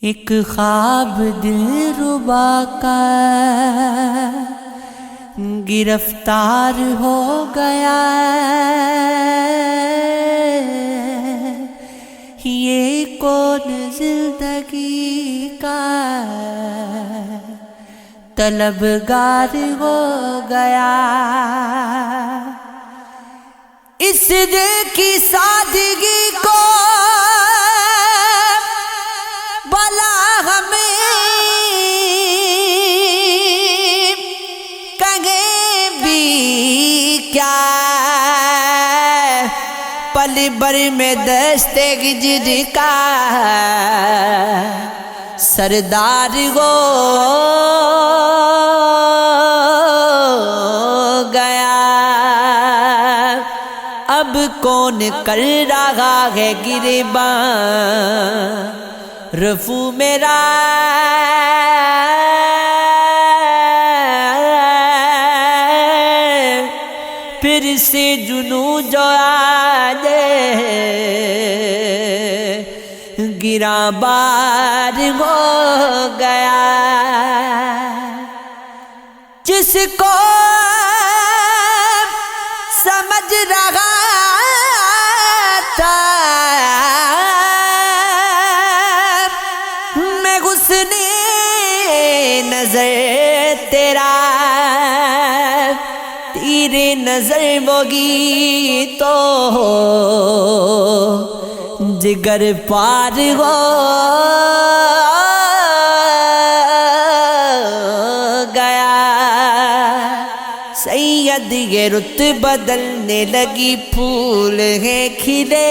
ایک خواب دلربا کا گرفتار ہو گیا، یہ کون زندگی کا طلبگار ہو گیا۔ اس دل کی سادگی کو بلا ہمیں کہیں بھی کیا، پل بھر میں دست ہجر کا سردار ہو گیا۔ اب کون کر رہا ہے گریباں رفو میرا، پھر سے جنوں جو آج گراں بار ہو گیا۔ جس کو سمجھ رہا تھا میں حسن نظر تیرا، تیرے نظر ہوگی تو جگر پار ہو گیا۔ سید یہ رت بدلنے لگی، پھول ہیں کھلے،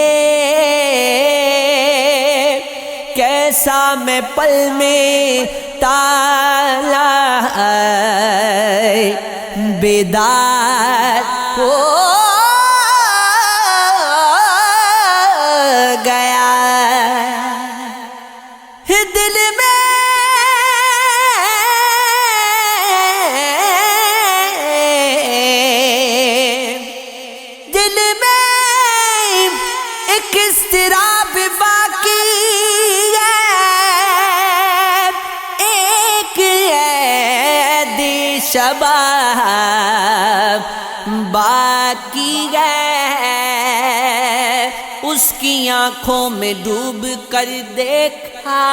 کیسا میں پل میں تالا بیدار ہو گیا۔ دل میں ایک اضطراب باقی ہے، ایک عید شباب باقی ہے، اس کی آنکھوں میں ڈوب کر دیکھا،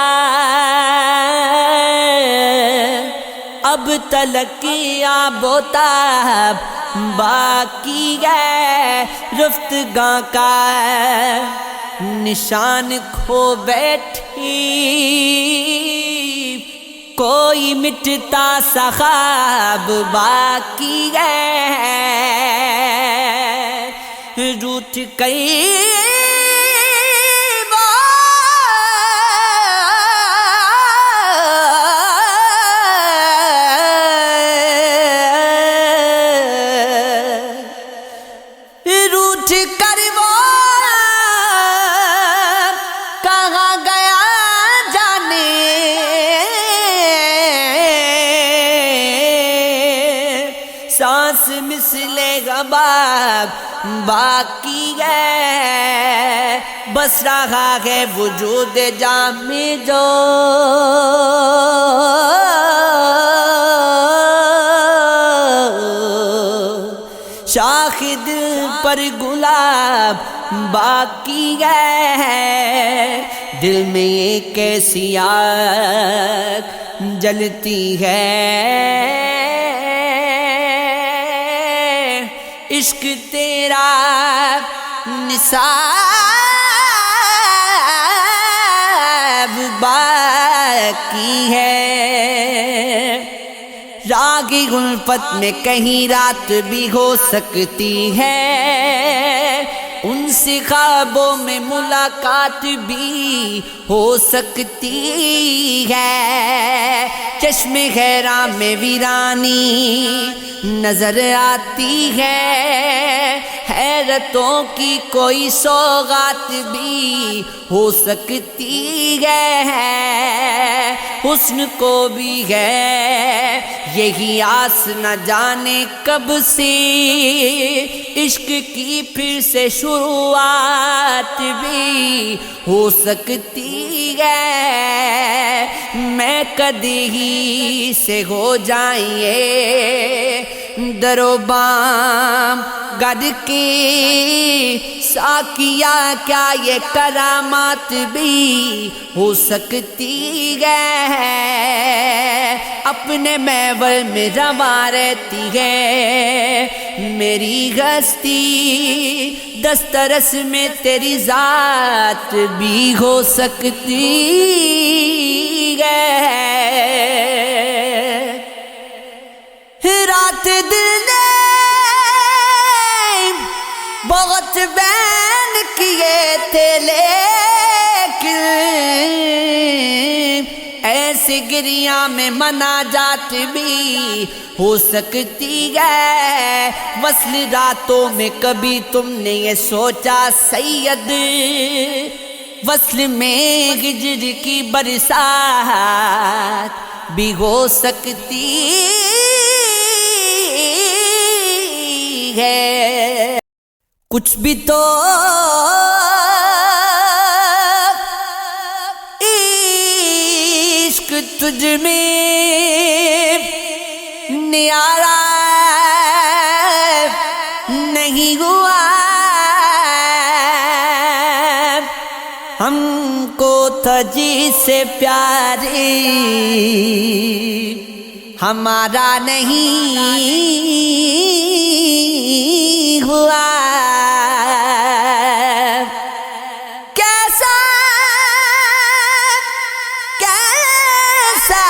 اب تلک آب و تاب باقی ہے، رفتگاں کا نشان کھو بیٹھی، کوئی مٹتا سا خواب باقی ہے، روٹھ گئی سانس مثل غباب باقی ہے، بس رہا ہے وجود جامع جو شاخد پر گلاب باقی ہے، دل میں ایک ایسی آگ جلتی ہے، عشق تیرا نصاب باقی ہے۔ راگ الفت میں کہیں رات بھی ہو سکتی ہے، ان سے خوابوں میں ملاقات بھی ہو سکتی ہے، چشم حیراں میں ویرانی نظر آتی ہے، حیرتوں کی کوئی سوغات بھی ہو سکتی ہے، حسن کو بھی ہے یہی آس نہ جانے کب سے، عشق کی پھر سے شروعات بھی ہو سکتی ہے، میں کدی سے ہو جائیں درو بام گد کی ساکیا کیا یہ کرامات بھی ہو سکتی ہے اپنے محور میں رواں رہتی ہے میری ہستی دسترس میں تیری ذات بھی ہو سکتی ہے رات دل نے بہت بین کیے تھے لیکن ایسی گریاں میں مناجات بھی ہو سکتی ہے وصل راتوں میں کبھی تم نے یہ سوچا سید وصل میں ہجر کی برسات بھی ہو سکتی ہے کچھ بھی تو عشق تجھ میں نیارا نہیں ہوا ہم کو تجھی سے پیاری ہمارا نہیں ہوا کیسا کیسا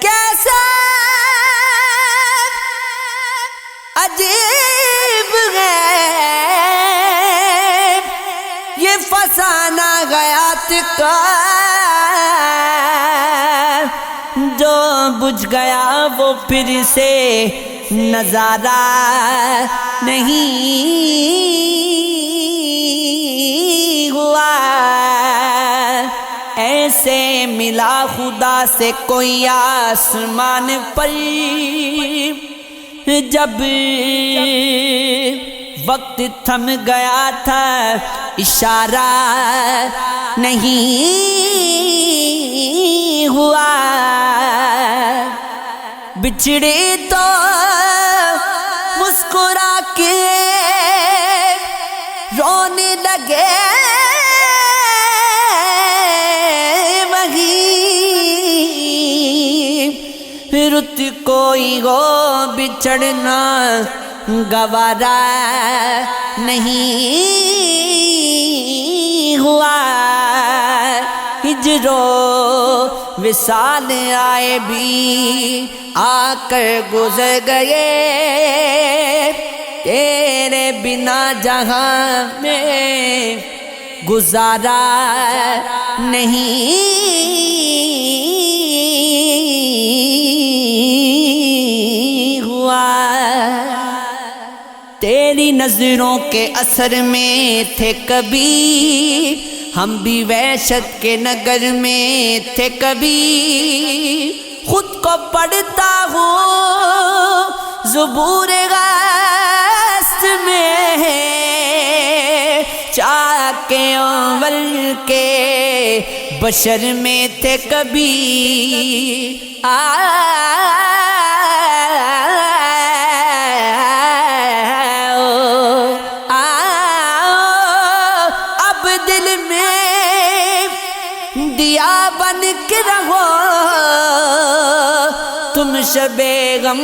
کیسا عجیب ہے یہ فسانہ غیات کا جو بجھ گیا وہ پھر سے نظارہ نہیں ہوا ایسے ملا خدا سے کوئی آسمان پر جب وقت تھم گیا تھا اشارہ نہیں ہوا بچھڑے تو مسکرا کے رونے لگے وہی رت کوئی ہو بچھڑنا گوارا نہیں ہوا ہجر و وصال آئے بھی آ کر گزر گئے تیرے بنا جہاں میں گزارا نہیں ہوا تیری نظروں کے اثر میں تھے کبھی ہم بھی وحشت کے نگر میں تھے کبھی خود کو پڑھتا ہوں زبور غست میں چاک اول کے بشر میں تھے کبھی دیا بن کے رہو تم شب غم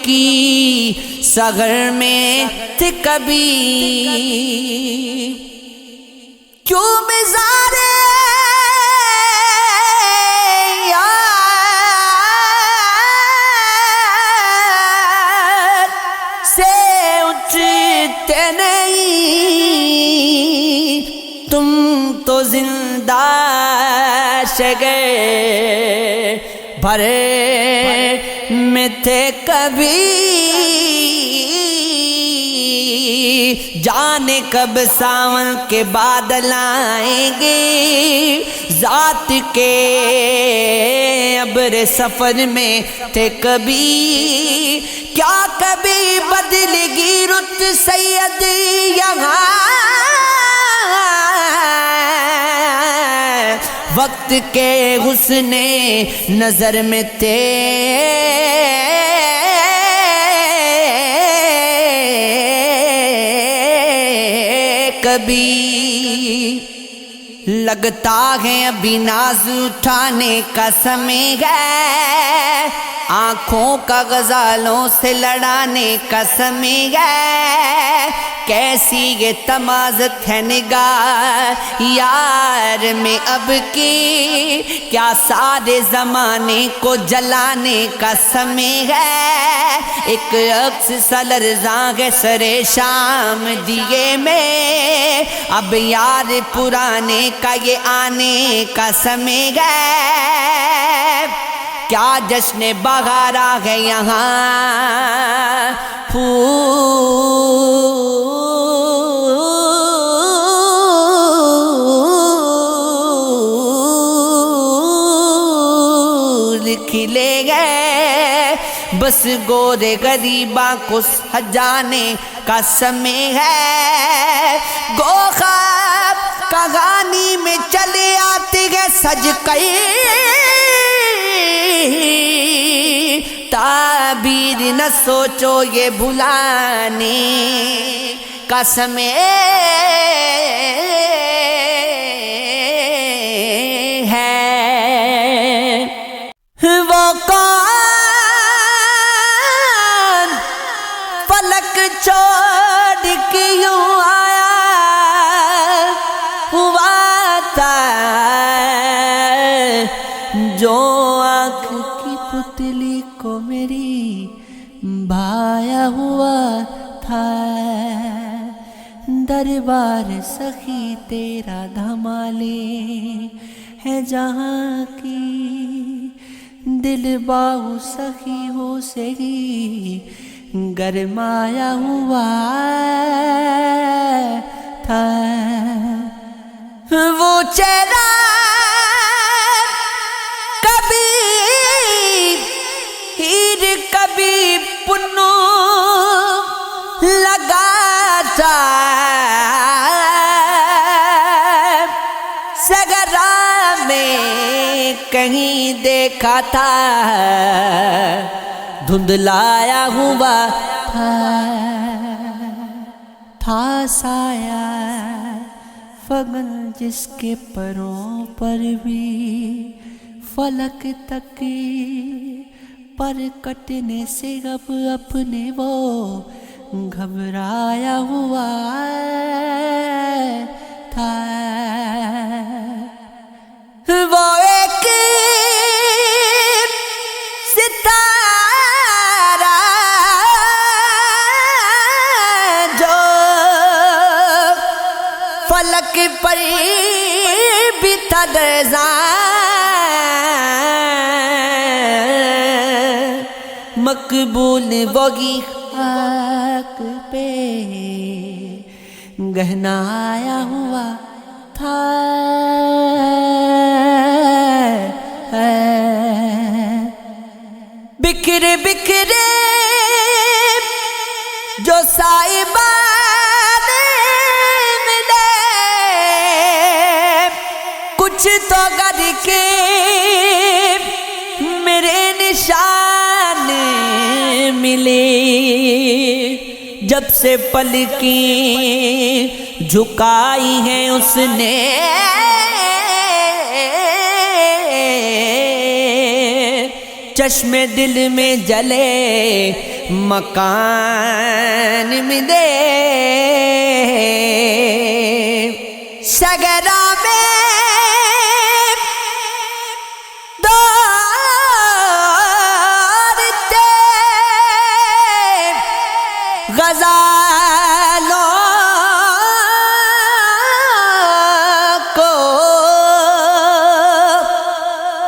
کی سحر میں تھے کبھی کیوں مزارے یار سے اٹھتے نہیں تم تو زندہ شگر بھرے میں تھے کبھی جانے کب ساون کے بادل آئیں گے ذات کے ابر سفر میں تھے کبھی کیا کبھی بدل گی رت سید یہاں وقت کے حسن نظر میں کبھی لگتا ہے ابھی ناز اٹھانے کا سمے ہے آنکھوں کا غزالوں سے لڑانے کا سمے ہے کیسی یہ تمازت ہے نگاہ یار میں اب کی کیا سارے زمانے کو جلانے کا سمے ہے ایک عکس سا لرزاں ہے سر شام دیے میں اب یار پرانے کا یہ آنے کا سمے ہے کیا جشن بہار آ گئے یہاں پھول کھلے گئے بس گورے غریباں کو سجانے کا سمے ہے گو خواب کہانی میں چلے آتے ہیں سج کئی تعبیر نہ سوچو یہ بھلانے کا سمے ہے وہ کون فلک چھوڑ کے یوں آیا ہوا تھا جو آنکھ کی پتلی کو میری بھایا ہوا تھا دربار سخی تیرا دھمالے ہے جہاں کی دل باہو سخی ہو سے ہی گرمایا ہوا تھا وہ چہرہ کبھی ہیر کبھی پنو لگاتا سگرا میں کہیں دیکھا تھا دھندلایا ہوا تھا سایہ فغن جس کے پروں پر بھی فلک تک پر کٹنے سے اب اپنے وہ گھبرایا ہوا تھا وہ ایک ستارہ جو فلک پر بھی تھا مقبول وہی خاک پہ گہنا آیا ہوا تھا بکھرے بکھرے جو صاحبان ملے کچھ تو گھر کے میرے نشان ملے جب سے پلکیں جھکائی ہیں اس نے چشم دل میں جلے مکان ملے سگرا میں دوڑتے غزالوں کو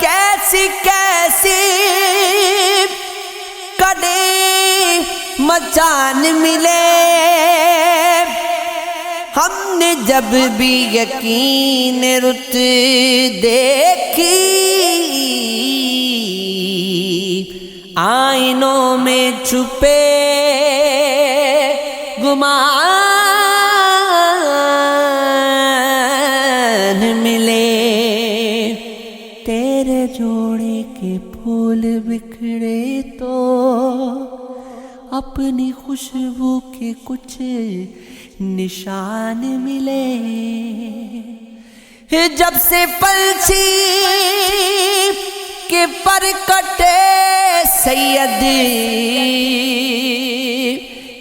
کیسی کیسی مچان ملے ہم نے جب بھی یقین رت دیکھی آئینوں میں چھپے گمان ملے، تیرے جوڑے کے پھول بکھڑے تو اپنی خوشبو کے کچھ نشان ملے، جب سے پنچھی کے پر کٹے سید،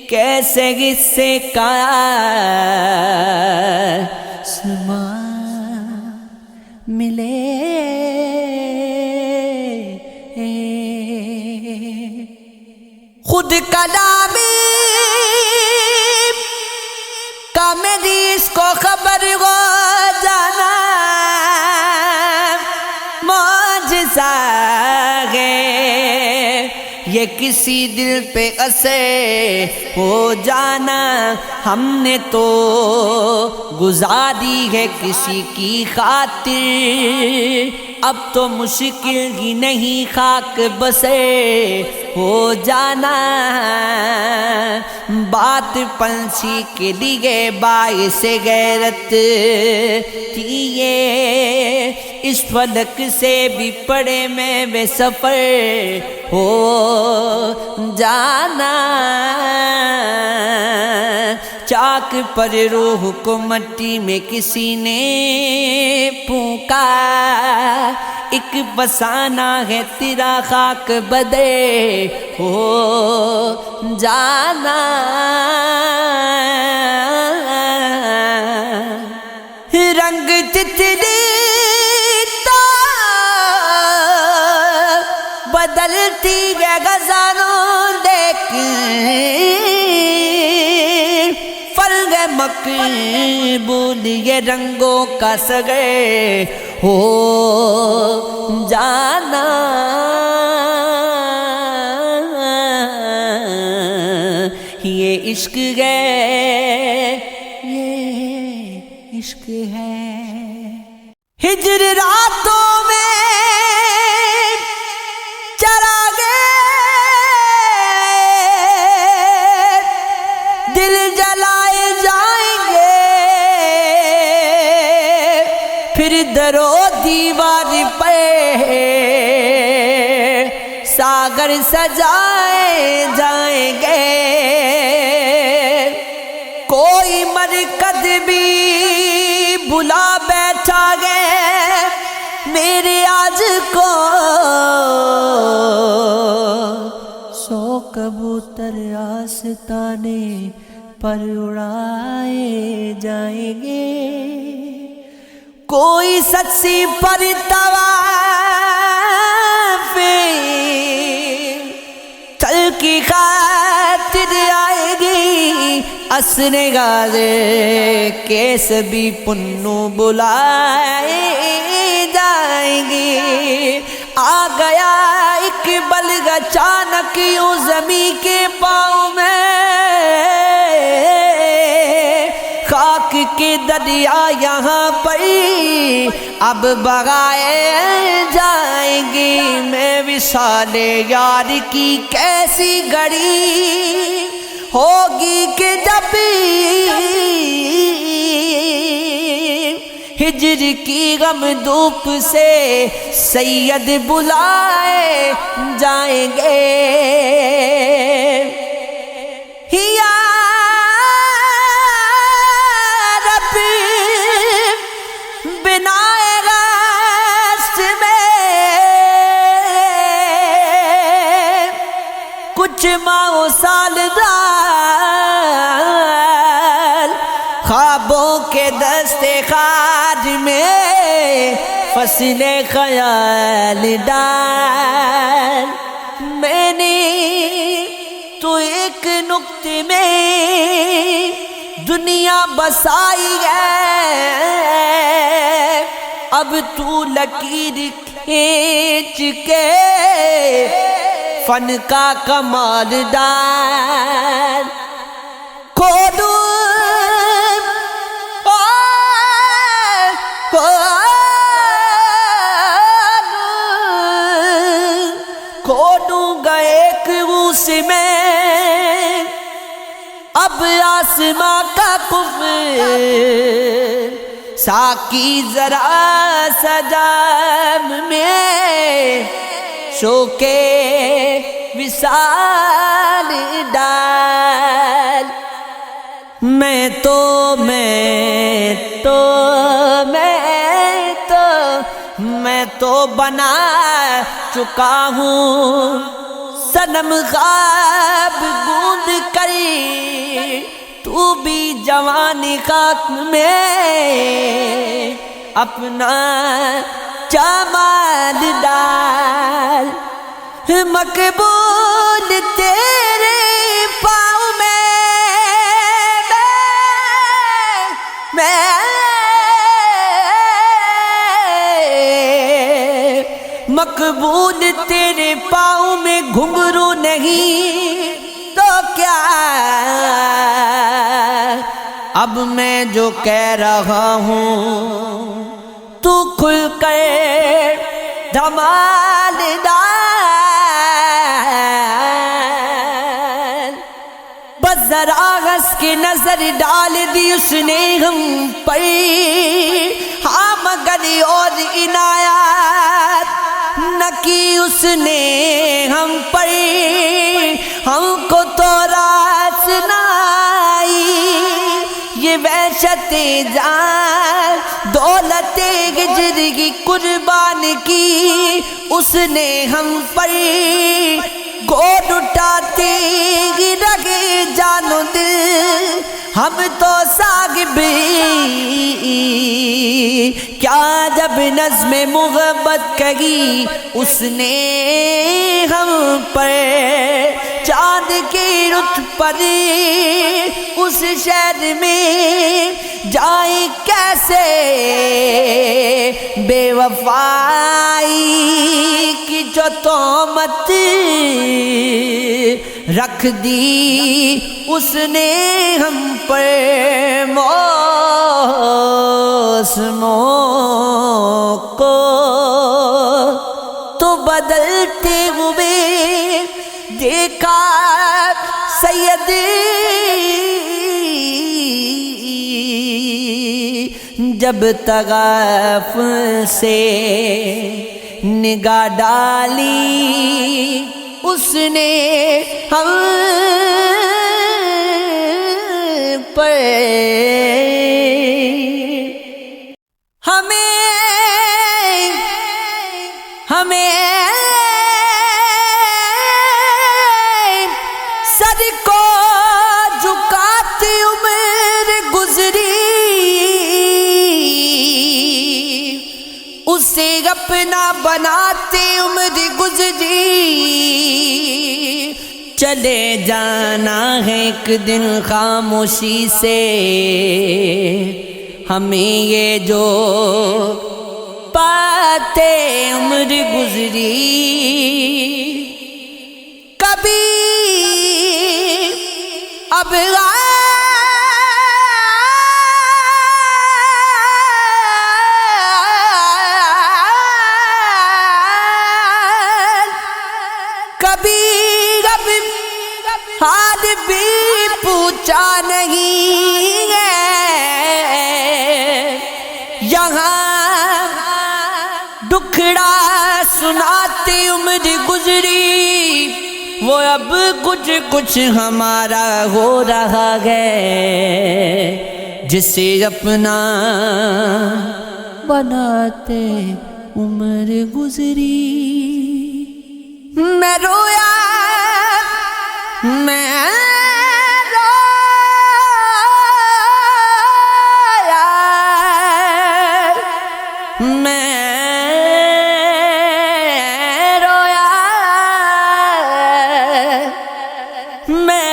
کیسے غصے کا آسمان ملے، خود کلامی کا میری اس کو خبر ہو جانا معجزہ ہے، یہ کسی دل پہ اثر ہو جانا ہم نے تو گزاری ہے کسی کی خاطر، اب تو مشکل ہی نہیں خاک بسے ہو جانا، بات پنچھی کے لیے باعث غیرت تھی یہ، اس فلک سے بھی پڑے میں بے سفر ہو جانا، چاک پر روح کو مٹی میں کسی نے پھونکا، ایک بسانا ہے تیرا خاک بدے ہو جانا، رنگ تتلی تو بدلتی ہے غزالوں دیکھ، فرق مقبول یہ رنگوں کا سگے ہو جانا، یہ عشق ہے، یہ عشق ہے، ہجر راتوں میں چراغے دل جلائے جائیں گے، پھر در و دیوار پہ ساگر سجائے جائیں گے، کوئی مرکز بھی بلا بیٹھا گے میرے آج کو، سو کبوتر آستانے پر اڑائے جائیں گے، کوئی سچی پر طواف چل کی خاطر آئے گی، اسن غازے کیس بھی پنو بلائے جائیں گی، آ گیا ایک بلغ اچانک یوں زمین کے پاؤں میں، خاک کے دریا یہاں پر اب بغائے جائیں گی، میں وصال یار کی کیسی گھڑی ہوگی کہ جب ہجر کی غم دھوپ سے سید بلائے جائیں گے، یا رب بنائے غشت میں کچھ ماہ و سال دار، خوابوں کے دستے خاج میں فصل خیال ڈال، میں نے تو ایک نقطے میں دنیا بسائی ہے، اب تو لکیر کھینچ کے فن کا کمال ڈال، کھولوں کھولوں گا ایک اس میں اب آسماں کا کفر ساقی ذرا سجام میں شوکے وصال ڈال میں تو بنا چکا ہوں صنم خواب گوند کری تو بھی جوانی خاک میں اپنا جمال ڈال مقبول تیرے پاؤں میں مقبول تیرے پاؤں میں گھنگرو نہیں تو کیا اب میں جو کہہ رہا ہوں تو کھل کر دھمال ڈال بس ذرا ہنس کے نظر ڈال دی اس نے ہم پر ہاں مگر اور عنایات نہ کی اس نے ہم پر ہم کو تو رات سنائی یہ وحشت جان دولت ہجر کی قربان کی اس نے ہم پر گود اٹھاتے ہی رگے جانو دل ہم تو ساغب کیا جب نظم محبت کہی اس نے ہم پر چاند کی رت پر اس شہر میں جائیں کیسے بے وفائی کی جو تہمت رکھ دی اس نے ہم پر موسموں کو تو بدلتے ہوئے دیکھا سید جب تغافل سے نگاہ ڈالی اس نے ہم پر ہمیں سر کو جھکاتی عمر گزری اسے اپنا بناتے عمر گزری چلے جانا ہے ایک دن خاموشی سے ہمیں یہ جو پاتے عمر گزری کبھی اب کبھی حال بھی پوچھا نہیں ہے یہاں دکھڑا سناتے عمر گزری وہ اب کچھ ہمارا ہو رہا ہے جسے اپنا بناتے عمر گزری میں رویا میں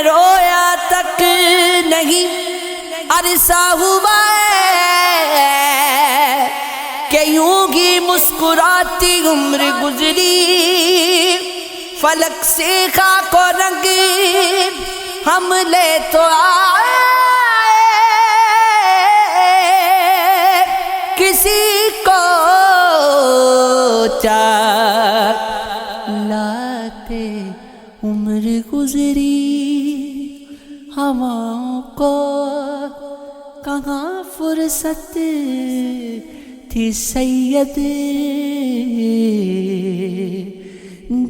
رویا تک نہیں عرصہ ہوا کہ یوں ہی مسکراتی عمر گزری فلک سے خاک و رنگ ہم لے تو آئے کسی کو چاک لاتے عمر گزری کہاں فرصت تھی سید،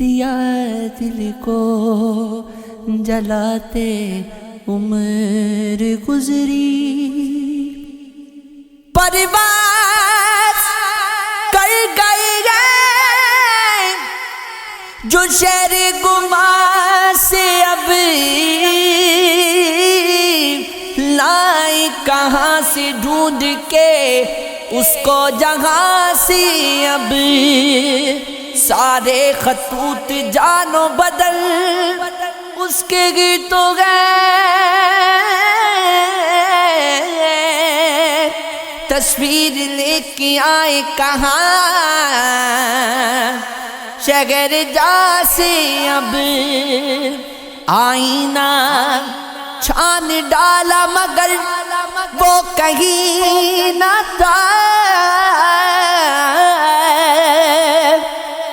دیا دل کو جلاتے عمر گزری، پرواز کر گئے جو شہر گما سے اب لائے کہاں سے ڈھونڈ کے اس کو جہاں سے، اب سارے خطوط جانو بدل اس کے گیتوں گئے، تصویر لے کے آئے کہاں شگر جا سے، اب آئینہ چھان ڈالا مگر وہ کہیں نہ تھا،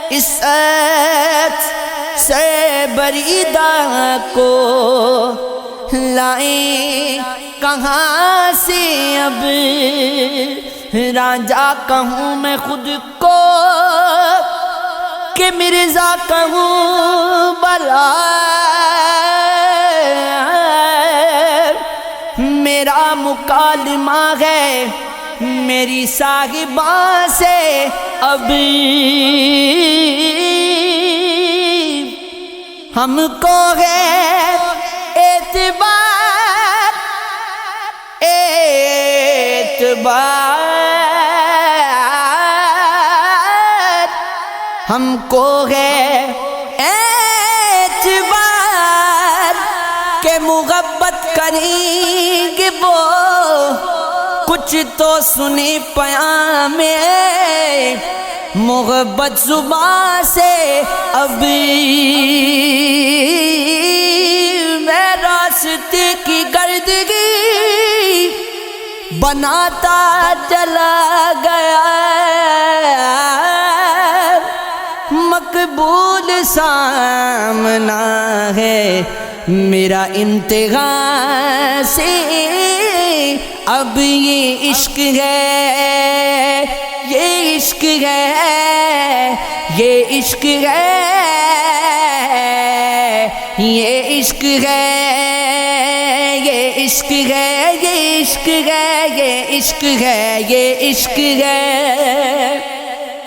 اس سے بریدہ کو لائیں کہاں سے، اب راجا کہوں میں خود کو کہ مرزا کہوں بلا، میرا مکالمہ ہے میری صاحبہ سے، اب ہم کو ہے اعتبار، ہم کو ہے اعتبار کہ محبت کریں گے وہ کچھ تو سنے پیام میں محبت زباں سے، اب میں راستے کی گردگی بناتا چلا گیا، مقبول سامنا ہے میرا امتحان سے، اب یہ عشق ہے، یہ عشق ہے، یہ عشق ہے، یہ عشق ہے، یہ عشق ہے، یہ عشق ہے، یہ عشق ہے، یہ عشق ہے۔